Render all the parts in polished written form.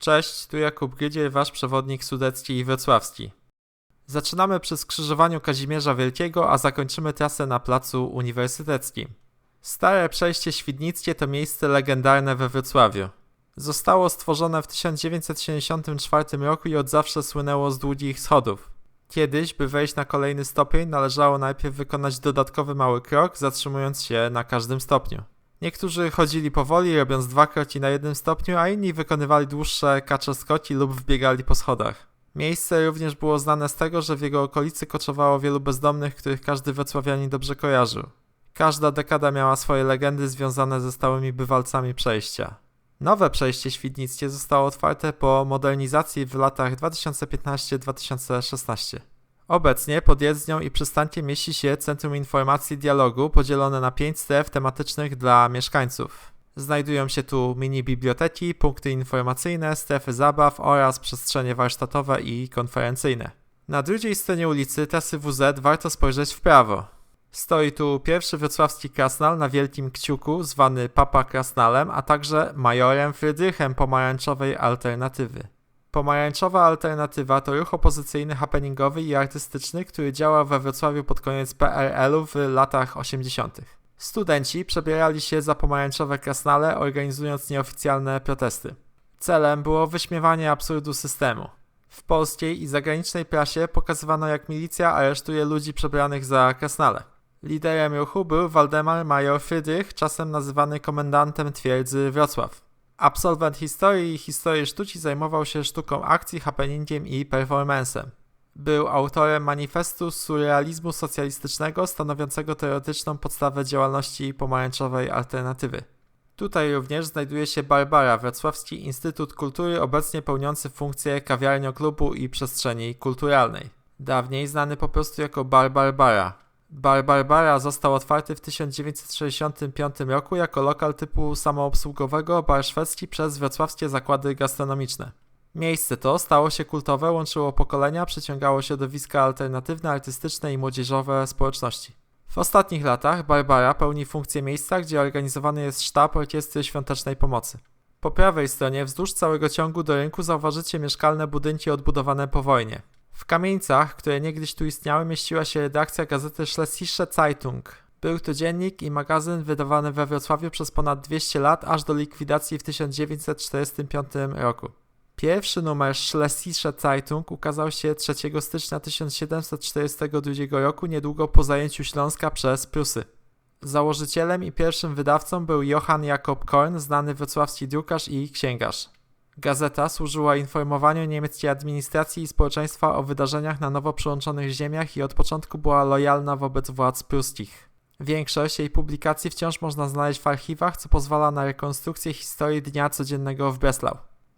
Cześć, tu Jakub Grydziel, wasz przewodnik sudecki i wrocławski. Zaczynamy przy skrzyżowaniu Kazimierza Wielkiego, a zakończymy trasę na placu Uniwersyteckim. Stare przejście Świdnickie to miejsce legendarne we Wrocławiu. Zostało stworzone w 1974 roku i od zawsze słynęło z długich schodów. Kiedyś, by wejść na kolejny stopień, należało najpierw wykonać dodatkowy mały krok, zatrzymując się na każdym stopniu. Niektórzy chodzili powoli, robiąc 2 kroki na jednym stopniu, a inni wykonywali dłuższe kacze skoki lub wbiegali po schodach. Miejsce również było znane z tego, że w jego okolicy koczowało wielu bezdomnych, których każdy wrocławianin dobrze kojarzył. Każda dekada miała swoje legendy związane ze stałymi bywalcami przejścia. Nowe przejście Świdnickie zostało otwarte po modernizacji w latach 2015-2016. Obecnie pod jezdnią i przystankiem mieści się Centrum Informacji Dialogu podzielone na 5 stref tematycznych dla mieszkańców. Znajdują się tu mini biblioteki, punkty informacyjne, strefy zabaw oraz przestrzenie warsztatowe i konferencyjne. Na drugiej stronie ulicy trasy WZ warto spojrzeć w prawo. Stoi tu pierwszy wrocławski krasnal na wielkim kciuku, zwany Papa Krasnalem, a także majorem Frydrychem pomarańczowej alternatywy. Pomarańczowa Alternatywa to ruch opozycyjny, happeningowy i artystyczny, który działał we Wrocławiu pod koniec PRL-u w latach 80. Studenci przebierali się za pomarańczowe krasnale, organizując nieoficjalne protesty. Celem było wyśmiewanie absurdu systemu. W polskiej i zagranicznej prasie pokazywano, jak milicja aresztuje ludzi przebranych za krasnale. Liderem ruchu był Waldemar Major Frydrych, czasem nazywany komendantem twierdzy Wrocław. Absolwent historii i historii sztuki, zajmował się sztuką akcji, happeningiem i performancem. Był autorem manifestu surrealizmu socjalistycznego, stanowiącego teoretyczną podstawę działalności pomarańczowej alternatywy. Tutaj również znajduje się Barbara, Wrocławski Instytut Kultury, obecnie pełniący funkcję kawiarnio-klubu i przestrzeni kulturalnej. Dawniej znany po prostu jako Bar Barbara. Bar Barbara został otwarty w 1965 roku jako lokal typu samoobsługowego bar szwedzki przez wrocławskie zakłady gastronomiczne. Miejsce to stało się kultowe, łączyło pokolenia, przyciągało środowiska alternatywne, artystyczne i młodzieżowe społeczności. W ostatnich latach Barbara pełni funkcję miejsca, gdzie organizowany jest sztab Orkiestry Świątecznej Pomocy. Po prawej stronie wzdłuż całego ciągu do rynku zauważycie mieszkalne budynki odbudowane po wojnie. W kamienicach, które niegdyś tu istniały, mieściła się redakcja gazety Schlesische Zeitung. Był to dziennik i magazyn wydawany we Wrocławiu przez ponad 200 lat, aż do likwidacji w 1945 roku. Pierwszy numer Schlesische Zeitung ukazał się 3 stycznia 1742 roku, niedługo po zajęciu Śląska przez Prusy. Założycielem i pierwszym wydawcą był Johann Jakob Korn, znany wrocławski drukarz i księgarz. Gazeta służyła informowaniu niemieckiej administracji i społeczeństwa o wydarzeniach na nowo przyłączonych ziemiach i od początku była lojalna wobec władz pruskich. Większość jej publikacji wciąż można znaleźć w archiwach, co pozwala na rekonstrukcję historii dnia codziennego w Breslau.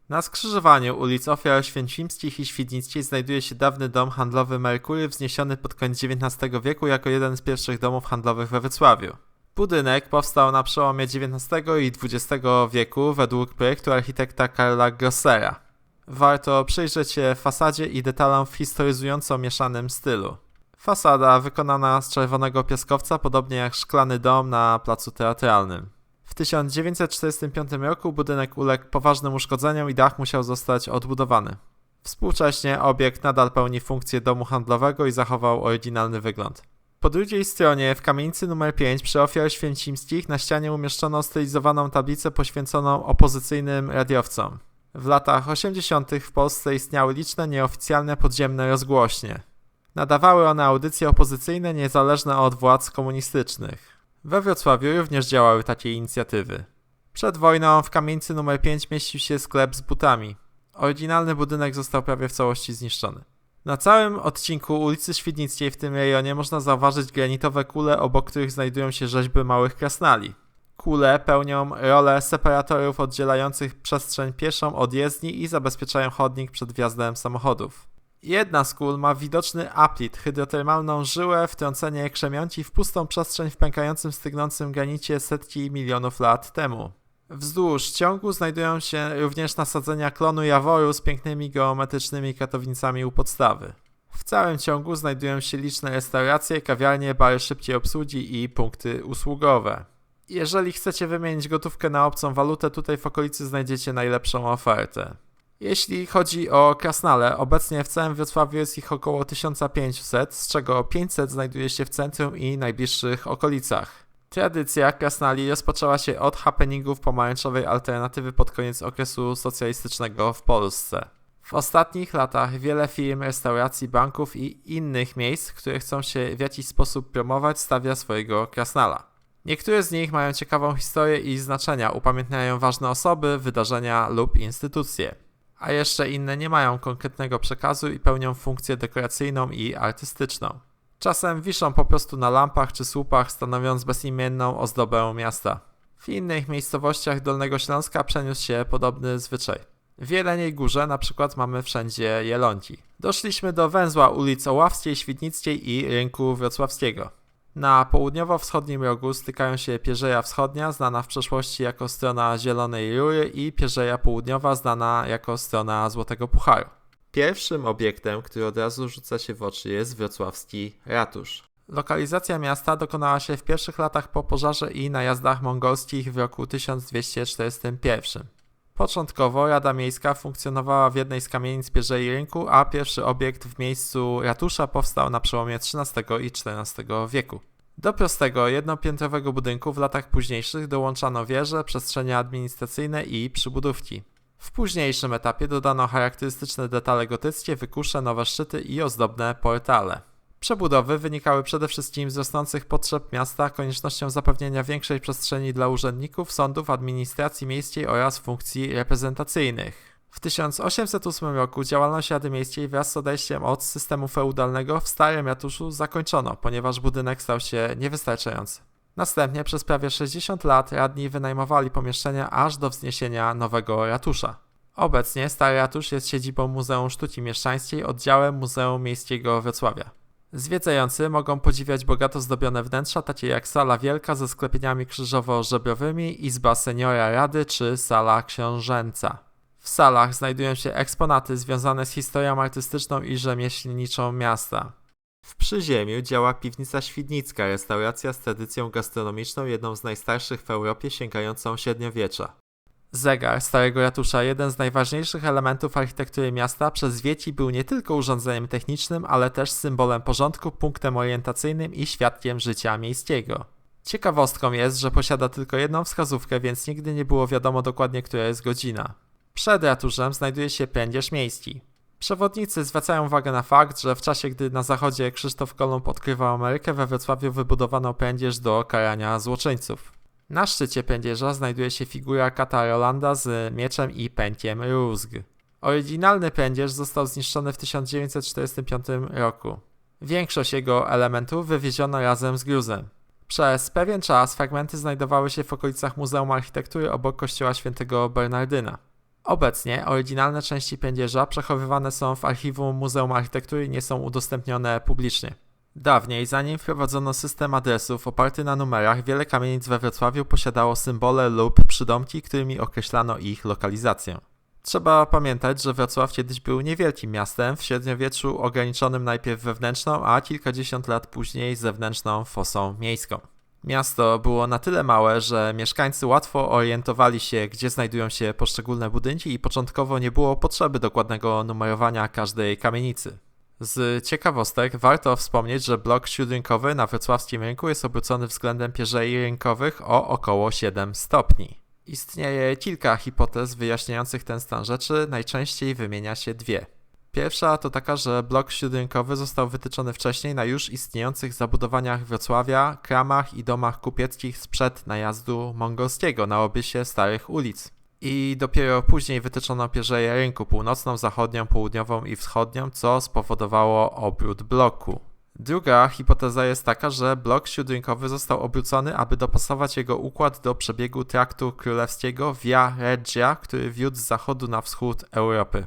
Na skrzyżowaniu ulic Ofiar Święcimskich i Świdnickiej znajduje się dawny dom handlowy Merkury, wzniesiony pod koniec XIX wieku jako jeden z pierwszych domów handlowych we Wrocławiu. Budynek powstał na przełomie XIX i XX wieku według projektu architekta Karla Grossera. Warto przyjrzeć się fasadzie i detalom w historyzująco mieszanym stylu. Fasada wykonana z czerwonego piaskowca, podobnie jak szklany dom na placu teatralnym. W 1945 roku budynek uległ poważnym uszkodzeniom i dach musiał zostać odbudowany. Współcześnie obiekt nadal pełni funkcję domu handlowego i zachował oryginalny wygląd. Po drugiej stronie, w kamienicy nr 5 przy Ofiar Święcimskich, na ścianie umieszczono stylizowaną tablicę poświęconą opozycyjnym radiowcom. W latach 80. w Polsce istniały liczne nieoficjalne podziemne rozgłośnie. Nadawały one audycje opozycyjne niezależne od władz komunistycznych. We Wrocławiu również działały takie inicjatywy. Przed wojną w kamienicy nr 5 mieścił się sklep z butami. Oryginalny budynek został prawie w całości zniszczony. Na całym odcinku ulicy Świdnickiej w tym rejonie można zauważyć granitowe kule, obok których znajdują się rzeźby małych krasnali. Kule pełnią rolę separatorów oddzielających przestrzeń pieszą od jezdni i zabezpieczają chodnik przed wjazdem samochodów. Jedna z kul ma widoczny aplit, hydrotermalną żyłę, wtrącenie krzemionci w pustą przestrzeń w pękającym, stygnącym granicie setki milionów lat temu. Wzdłuż ciągu znajdują się również nasadzenia klonu jaworu z pięknymi geometrycznymi katownicami u podstawy. W całym ciągu znajdują się liczne restauracje, kawiarnie, bary szybkiej obsługi i punkty usługowe. Jeżeli chcecie wymienić gotówkę na obcą walutę, tutaj w okolicy znajdziecie najlepszą ofertę. Jeśli chodzi o krasnale, obecnie w całym Wrocławiu jest ich około 1500, z czego 500 znajduje się w centrum i najbliższych okolicach. Tradycja krasnali rozpoczęła się od happeningów pomarańczowej alternatywy pod koniec okresu socjalistycznego w Polsce. W ostatnich latach wiele firm, restauracji, banków i innych miejsc, które chcą się w jakiś sposób promować, stawia swojego krasnala. Niektóre z nich mają ciekawą historię i znaczenia, upamiętniają ważne osoby, wydarzenia lub instytucje. A jeszcze inne nie mają konkretnego przekazu i pełnią funkcję dekoracyjną i artystyczną. Czasem wiszą po prostu na lampach czy słupach, stanowiąc bezimienną ozdobę miasta. W innych miejscowościach Dolnego Śląska przeniósł się podobny zwyczaj. W Jeleniej Górze na przykład mamy wszędzie jelonki. Doszliśmy do węzła ulic Oławskiej, Świdnickiej i Rynku Wrocławskiego. Na południowo-wschodnim rogu stykają się Pierzeja Wschodnia, znana w przeszłości jako strona Zielonej Rury, i Pierzeja Południowa, znana jako strona Złotego Pucharu. Pierwszym obiektem, który od razu rzuca się w oczy, jest wrocławski ratusz. Lokalizacja miasta dokonała się w pierwszych latach po pożarze i najazdach mongolskich w roku 1241. Początkowo Rada Miejska funkcjonowała w jednej z kamienic Pierzei Rynku, a pierwszy obiekt w miejscu ratusza powstał na przełomie XIII i XIV wieku. Do prostego, jednopiętrowego budynku w latach późniejszych dołączano wieże, przestrzenie administracyjne i przybudówki. W późniejszym etapie dodano charakterystyczne detale gotyckie, wykusze, nowe szczyty i ozdobne portale. Przebudowy wynikały przede wszystkim z rosnących potrzeb miasta, koniecznością zapewnienia większej przestrzeni dla urzędników, sądów, administracji miejskiej oraz funkcji reprezentacyjnych. W 1808 roku działalność Rady Miejskiej wraz z odejściem od systemu feudalnego w Starym Ratuszu zakończono, ponieważ budynek stał się niewystarczający. Następnie przez prawie 60 lat radni wynajmowali pomieszczenia aż do wzniesienia nowego ratusza. Obecnie Stary Ratusz jest siedzibą Muzeum Sztuki Mieszczańskiej, oddziałem Muzeum Miejskiego Wrocławia. Zwiedzający mogą podziwiać bogato zdobione wnętrza, takie jak sala wielka ze sklepieniami krzyżowo-żebriowymi, izba seniora rady czy sala książęca. W salach znajdują się eksponaty związane z historią artystyczną i rzemieślniczą miasta. W przyziemiu działa piwnica świdnicka, restauracja z tradycją gastronomiczną, jedną z najstarszych w Europie, sięgającą średniowiecza. Zegar Starego Ratusza, jeden z najważniejszych elementów architektury miasta, przez wieki był nie tylko urządzeniem technicznym, ale też symbolem porządku, punktem orientacyjnym i świadkiem życia miejskiego. Ciekawostką jest, że posiada tylko jedną wskazówkę, więc nigdy nie było wiadomo dokładnie, która jest godzina. Przed ratuszem znajduje się pędzierz miejski. Przewodnicy zwracają uwagę na fakt, że w czasie, gdy na zachodzie Krzysztof Kolumb odkrywał Amerykę, we Wrocławiu wybudowano pędzierz do karania złoczyńców. Na szczycie pędzierza znajduje się figura kata Rolanda z mieczem i pękiem rózg. Oryginalny pędzierz został zniszczony w 1945 roku. Większość jego elementów wywieziono razem z gruzem. Przez pewien czas fragmenty znajdowały się w okolicach Muzeum Architektury obok kościoła świętego Bernardyna. Obecnie oryginalne części pędzierza przechowywane są w archiwum Muzeum Architektury i nie są udostępnione publicznie. Dawniej, zanim wprowadzono system adresów oparty na numerach, wiele kamienic we Wrocławiu posiadało symbole lub przydomki, którymi określano ich lokalizację. Trzeba pamiętać, że Wrocław kiedyś był niewielkim miastem, w średniowieczu ograniczonym najpierw wewnętrzną, a kilkadziesiąt lat później zewnętrzną fosą miejską. Miasto było na tyle małe, że mieszkańcy łatwo orientowali się, gdzie znajdują się poszczególne budynki i początkowo nie było potrzeby dokładnego numerowania każdej kamienicy. Z ciekawostek warto wspomnieć, że blok śródrynkowy na wrocławskim rynku jest obrócony względem pierzei rynkowych o około 7 stopni. Istnieje kilka hipotez wyjaśniających ten stan rzeczy, najczęściej wymienia się dwie. Pierwsza to taka, że blok śródrynkowy został wytyczony wcześniej na już istniejących zabudowaniach Wrocławia, kramach i domach kupieckich sprzed najazdu mongolskiego na obysie starych ulic. I dopiero później wytyczono pierzeję rynku północną, zachodnią, południową i wschodnią, co spowodowało obrót bloku. Druga hipoteza jest taka, że blok śródrynkowy został obrócony, aby dopasować jego układ do przebiegu traktu królewskiego Via Regia, który wiódł z zachodu na wschód Europy.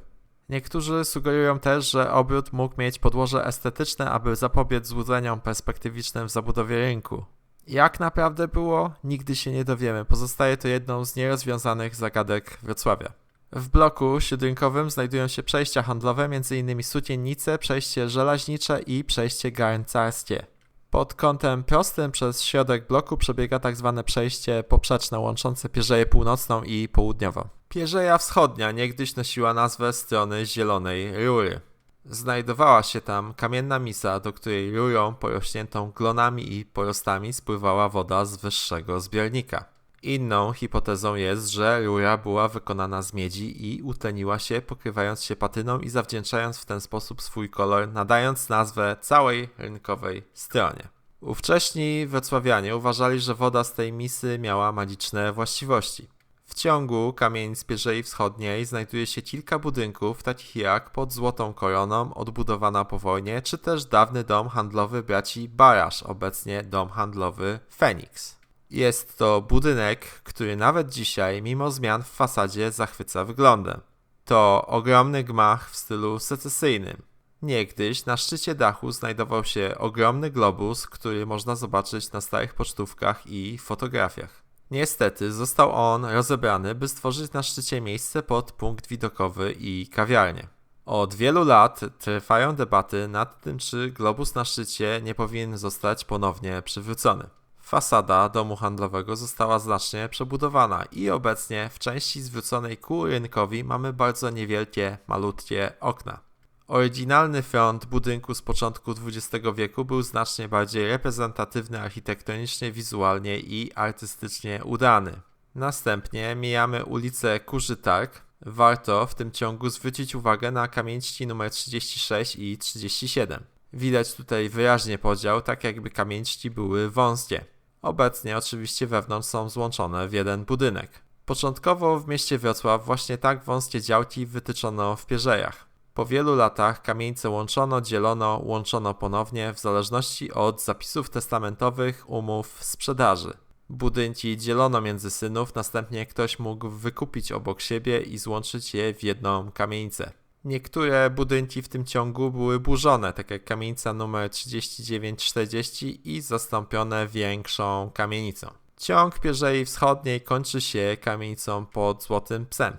Niektórzy sugerują też, że obrót mógł mieć podłoże estetyczne, aby zapobiec złudzeniom perspektywicznym w zabudowie rynku. Jak naprawdę było? Nigdy się nie dowiemy. Pozostaje to jedną z nierozwiązanych zagadek Wrocławia. W bloku śródrynkowym znajdują się przejścia handlowe, m.in. sukiennice, przejście żelaźnicze i przejście garncarskie. Pod kątem prostym przez środek bloku przebiega tzw. przejście poprzeczne łączące Pierzeję Północną i Południową. Pierzeja Wschodnia niegdyś nosiła nazwę strony Zielonej Rury. Znajdowała się tam kamienna misa, do której rurą porośniętą glonami i porostami spływała woda z wyższego zbiornika. Inną hipotezą jest, że rura była wykonana z miedzi i utleniła się, pokrywając się patyną i zawdzięczając w ten sposób swój kolor, nadając nazwę całej rynkowej stronie. Ówcześni wrocławianie uważali, że woda z tej misy miała magiczne właściwości. W ciągu kamienic Pierzei Wschodniej znajduje się kilka budynków, takich jak pod Złotą Koroną, odbudowana po wojnie, czy też dawny dom handlowy braci Barasz, obecnie dom handlowy Feniks. Jest to budynek, który nawet dzisiaj, mimo zmian w fasadzie, zachwyca wyglądem. To ogromny gmach w stylu secesyjnym. Niegdyś na szczycie dachu znajdował się ogromny globus, który można zobaczyć na starych pocztówkach i fotografiach. Niestety został on rozebrany, by stworzyć na szczycie miejsce pod punkt widokowy i kawiarnię. Od wielu lat trwają debaty nad tym, czy globus na szczycie nie powinien zostać ponownie przywrócony. Fasada domu handlowego została znacznie przebudowana i obecnie w części zwróconej ku rynkowi mamy bardzo niewielkie, malutkie okna. Oryginalny front budynku z początku XX wieku był znacznie bardziej reprezentatywny architektonicznie, wizualnie i artystycznie udany. Następnie mijamy ulicę Kurzy Targ. Warto w tym ciągu zwrócić uwagę na kamieniczki nr 36 i 37. Widać tutaj wyraźnie podział, tak jakby kamieniczki były wąskie. Obecnie oczywiście wewnątrz są złączone w jeden budynek. Początkowo w mieście Wrocław właśnie tak wąskie działki wytyczono w Pierzejach. Po wielu latach kamienice łączono, dzielono, łączono ponownie w zależności od zapisów testamentowych, umów, sprzedaży. Budynki dzielono między synów, następnie ktoś mógł wykupić obok siebie i złączyć je w jedną kamienicę. Niektóre budynki w tym ciągu były burzone, tak jak kamienica nr 3940 i zastąpione większą kamienicą. Ciąg Pierzei Wschodniej kończy się kamienicą pod Złotym Psem.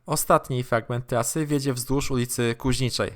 Ostatni fragment trasy wiedzie wzdłuż ulicy Kuźniczej.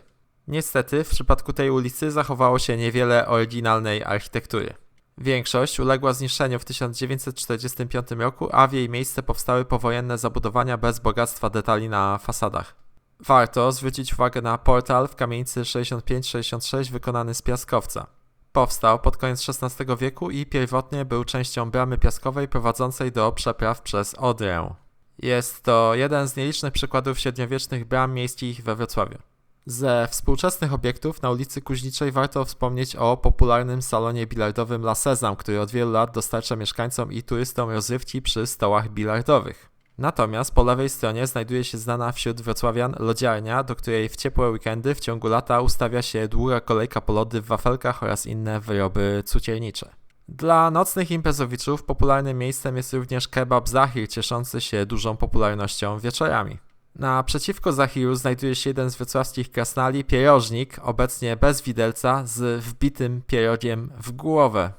Niestety w przypadku tej ulicy zachowało się niewiele oryginalnej architektury. Większość uległa zniszczeniu w 1945 roku, a w jej miejsce powstały powojenne zabudowania bez bogactwa detali na fasadach. Warto zwrócić uwagę na portal w kamienicy 65-66 wykonany z piaskowca. Powstał pod koniec XVI wieku i pierwotnie był częścią bramy piaskowej prowadzącej do przepraw przez Odrę. Jest to jeden z nielicznych przykładów średniowiecznych bram miejskich we Wrocławiu. Ze współczesnych obiektów na ulicy Kuźniczej warto wspomnieć o popularnym salonie bilardowym La Sezam, który od wielu lat dostarcza mieszkańcom i turystom rozrywki przy stołach bilardowych. Natomiast po lewej stronie znajduje się znana wśród wrocławian lodziarnia, do której w ciepłe weekendy w ciągu lata ustawia się długa kolejka po lody w wafelkach oraz inne wyroby cukiernicze. Dla nocnych imprezowiczów popularnym miejscem jest również kebab Zahir, cieszący się dużą popularnością wieczorami. Naprzeciwko Zahiru znajduje się jeden z wrocławskich krasnali, pierożnik, obecnie bez widelca, z wbitym pierogiem w głowę.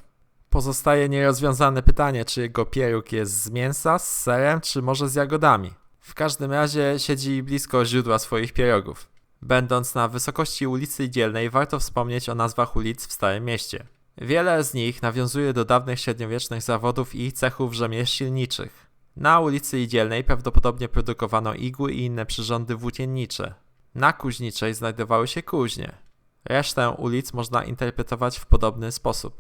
Pozostaje nierozwiązane pytanie, czy jego pieróg jest z mięsa, z serem, czy może z jagodami. W każdym razie siedzi blisko źródła swoich pierogów. Będąc na wysokości ulicy Igielnej, warto wspomnieć o nazwach ulic w Starym Mieście. Wiele z nich nawiązuje do dawnych średniowiecznych zawodów i cechów rzemieślniczych. Na ulicy Igielnej prawdopodobnie produkowano igły i inne przyrządy włókiennicze. Na Kuźniczej znajdowały się kuźnie. Resztę ulic można interpretować w podobny sposób.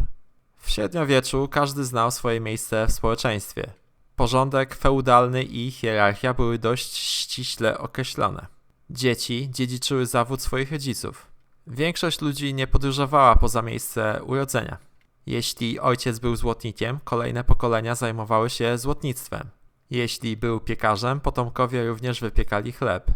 W średniowieczu każdy znał swoje miejsce w społeczeństwie. Porządek feudalny i hierarchia były dość ściśle określone. Dzieci dziedziczyły zawód swoich rodziców. Większość ludzi nie podróżowała poza miejsce urodzenia. Jeśli ojciec był złotnikiem, kolejne pokolenia zajmowały się złotnictwem. Jeśli był piekarzem, potomkowie również wypiekali chleb.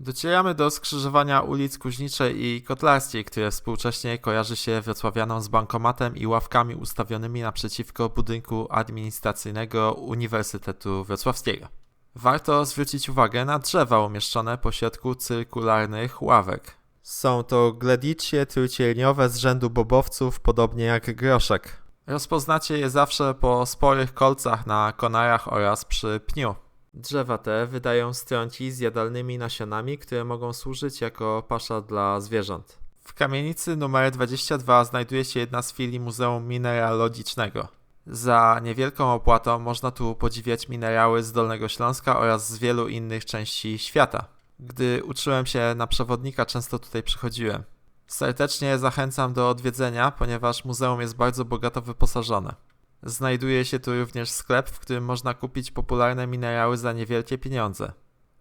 Docieramy do skrzyżowania ulic Kuźniczej i Kotlarskiej, które współcześnie kojarzy się wrocławianom z bankomatem i ławkami ustawionymi naprzeciwko budynku administracyjnego Uniwersytetu Wrocławskiego. Warto zwrócić uwagę na drzewa umieszczone pośrodku cyrkularnych ławek. Są to gledicie trójcierniowe z rzędu bobowców, podobnie jak groszek. Rozpoznacie je zawsze po sporych kolcach na konarach oraz przy pniu. Drzewa te wydają strąci z jadalnymi nasionami, które mogą służyć jako pasza dla zwierząt. W kamienicy numer 22 znajduje się jedna z filii Muzeum Mineralogicznego. Za niewielką opłatą można tu podziwiać minerały z Dolnego Śląska oraz z wielu innych części świata. Gdy uczyłem się na przewodnika, często tutaj przychodziłem. Serdecznie zachęcam do odwiedzenia, ponieważ muzeum jest bardzo bogato wyposażone. Znajduje się tu również sklep, w którym można kupić popularne minerały za niewielkie pieniądze.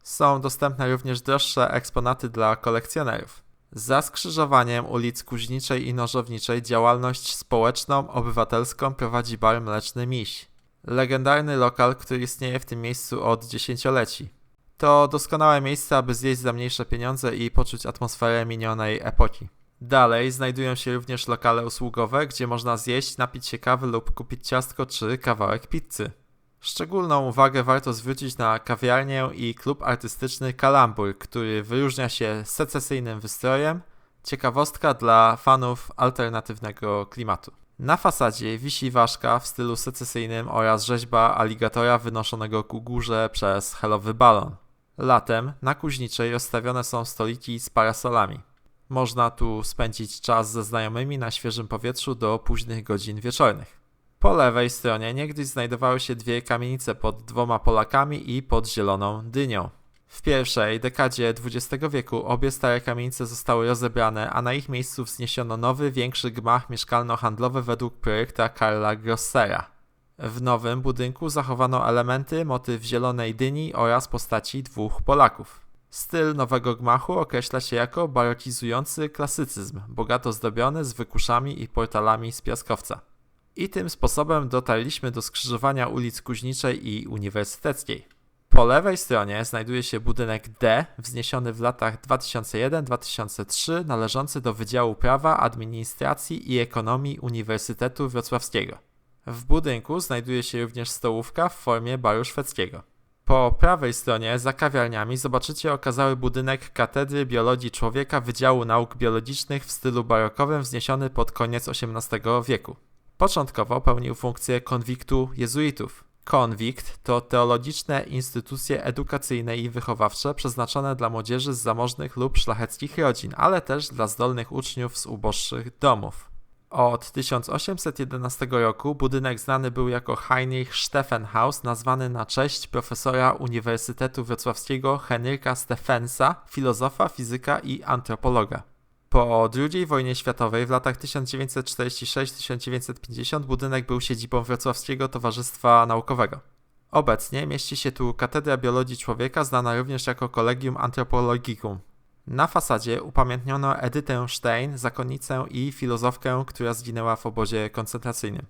Są dostępne również droższe eksponaty dla kolekcjonerów. Za skrzyżowaniem ulic Kuźniczej i Nożowniczej działalność społeczną, obywatelską prowadzi bar Mleczny Miś. Legendarny lokal, który istnieje w tym miejscu od dziesięcioleci. To doskonałe miejsce, aby zjeść za mniejsze pieniądze i poczuć atmosferę minionej epoki. Dalej znajdują się również lokale usługowe, gdzie można zjeść, napić się kawy lub kupić ciastko czy kawałek pizzy. Szczególną uwagę warto zwrócić na kawiarnię i klub artystyczny Kalambur, który wyróżnia się secesyjnym wystrojem, ciekawostka dla fanów alternatywnego klimatu. Na fasadzie wisi ważka w stylu secesyjnym oraz rzeźba aligatora wynoszonego ku górze przez helowy balon. Latem na Kuźniczej rozstawione są stoliki z parasolami. Można tu spędzić czas ze znajomymi na świeżym powietrzu do późnych godzin wieczornych. Po lewej stronie niegdyś znajdowały się dwie kamienice pod 2 Polakami i pod Zieloną Dynią. W pierwszej dekadzie XX wieku obie stare kamienice zostały rozebrane, a na ich miejscu wzniesiono nowy, większy gmach mieszkalno-handlowy według projekta Karla Grossera. W nowym budynku zachowano elementy, motyw Zielonej Dyni oraz postaci 2 Polaków. Styl nowego gmachu określa się jako barokizujący klasycyzm, bogato zdobiony z wykuszami i portalami z piaskowca. I tym sposobem dotarliśmy do skrzyżowania ulic Kuźniczej i Uniwersyteckiej. Po lewej stronie znajduje się budynek D, wzniesiony w latach 2001-2003, należący do Wydziału Prawa, Administracji i Ekonomii Uniwersytetu Wrocławskiego. W budynku znajduje się również stołówka w formie baru szwedzkiego. Po prawej stronie, za kawiarniami, zobaczycie okazały budynek Katedry Biologii Człowieka Wydziału Nauk Biologicznych w stylu barokowym, wzniesiony pod koniec XVIII wieku. Początkowo pełnił funkcję konwiktu jezuitów. Konwikt to teologiczne instytucje edukacyjne i wychowawcze przeznaczone dla młodzieży z zamożnych lub szlacheckich rodzin, ale też dla zdolnych uczniów z uboższych domów. Od 1811 roku budynek znany był jako Heinrich Stephenhaus, nazwany na cześć profesora Uniwersytetu Wrocławskiego Henryka Stephensa, filozofa, fizyka i antropologa. Po II wojnie światowej w latach 1946-1950 budynek był siedzibą Wrocławskiego Towarzystwa Naukowego. Obecnie mieści się tu Katedra Biologii Człowieka, znana również jako Collegium Anthropologicum. Na fasadzie upamiętniono Edytę Stein, zakonnicę i filozofkę, która zginęła w obozie koncentracyjnym.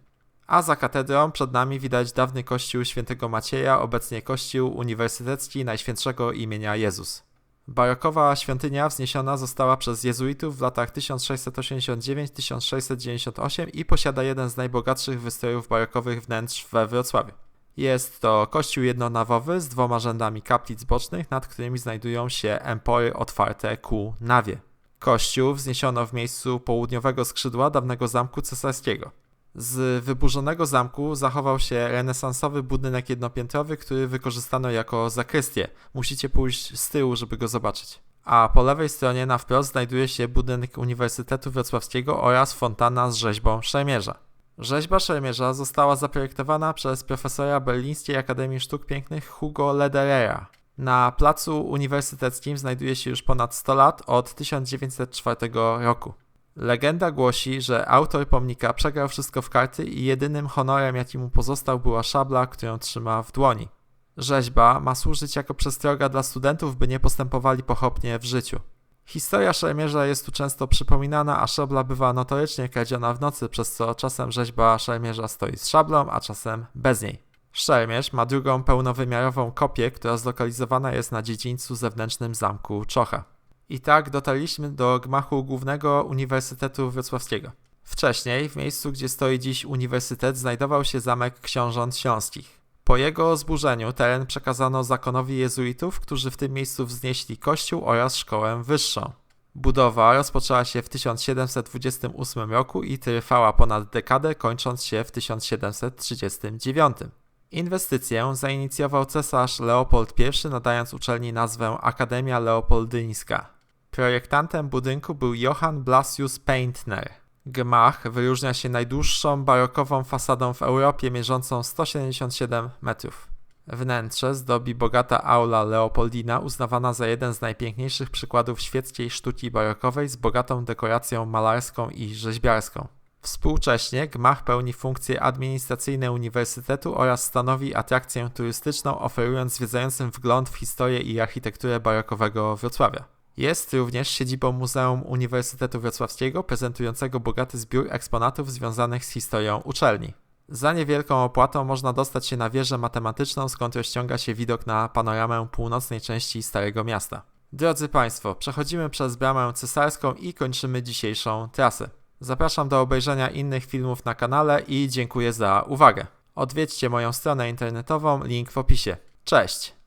A za katedrą przed nami widać dawny kościół Świętego Macieja, obecnie kościół uniwersytecki Najświętszego imienia Jezus. Barokowa świątynia wzniesiona została przez jezuitów w latach 1689-1698 i posiada jeden z najbogatszych wystrojów barokowych wnętrz we Wrocławiu. Jest to kościół jednonawowy z 2 rzędami kaplic bocznych, nad którymi znajdują się empory otwarte ku nawie. Kościół wzniesiono w miejscu południowego skrzydła dawnego zamku cesarskiego. Z wyburzonego zamku zachował się renesansowy budynek jednopiętrowy, który wykorzystano jako zakrystię. Musicie pójść z tyłu, żeby go zobaczyć. A po lewej stronie na wprost znajduje się budynek Uniwersytetu Wrocławskiego oraz fontanna z rzeźbą szermierza. Rzeźba szermierza została zaprojektowana przez profesora Berlińskiej Akademii Sztuk Pięknych Hugo Lederera. Na placu uniwersyteckim znajduje się już ponad 100 lat od 1904 roku. Legenda głosi, że autor pomnika przegrał wszystko w karty i jedynym honorem, jaki mu pozostał, była szabla, którą trzyma w dłoni. Rzeźba ma służyć jako przestroga dla studentów, by nie postępowali pochopnie w życiu. Historia szermierza jest tu często przypominana, a szabla bywa notorycznie kradziona w nocy, przez co czasem rzeźba szermierza stoi z szablą, a czasem bez niej. Szermierz ma drugą pełnowymiarową kopię, która zlokalizowana jest na dziedzińcu zewnętrznym zamku Czocha. I tak dotarliśmy do gmachu głównego Uniwersytetu Wrocławskiego. Wcześniej, w miejscu, gdzie stoi dziś uniwersytet, znajdował się zamek książąt śląskich. Po jego zburzeniu teren przekazano zakonowi jezuitów, którzy w tym miejscu wznieśli kościół oraz szkołę wyższą. Budowa rozpoczęła się w 1728 roku i trwała ponad dekadę, kończąc się w 1739. Inwestycję zainicjował cesarz Leopold I, nadając uczelni nazwę Akademia Leopoldyńska. Projektantem budynku był Johann Blasius Paintner. Gmach wyróżnia się najdłuższą barokową fasadą w Europie mierzącą 177 metrów. Wnętrze zdobi bogata aula Leopoldina, uznawana za jeden z najpiękniejszych przykładów świeckiej sztuki barokowej z bogatą dekoracją malarską i rzeźbiarską. Współcześnie gmach pełni funkcje administracyjne uniwersytetu oraz stanowi atrakcję turystyczną, oferując zwiedzającym wgląd w historię i architekturę barokowego Wrocławia. Jest również siedzibą Muzeum Uniwersytetu Wrocławskiego, prezentującego bogaty zbiór eksponatów związanych z historią uczelni. Za niewielką opłatą można dostać się na wieżę matematyczną, skąd rozciąga się widok na panoramę północnej części Starego Miasta. Drodzy Państwo, przechodzimy przez Bramę Cesarską i kończymy dzisiejszą trasę. Zapraszam do obejrzenia innych filmów na kanale i dziękuję za uwagę. Odwiedźcie moją stronę internetową, link w opisie. Cześć!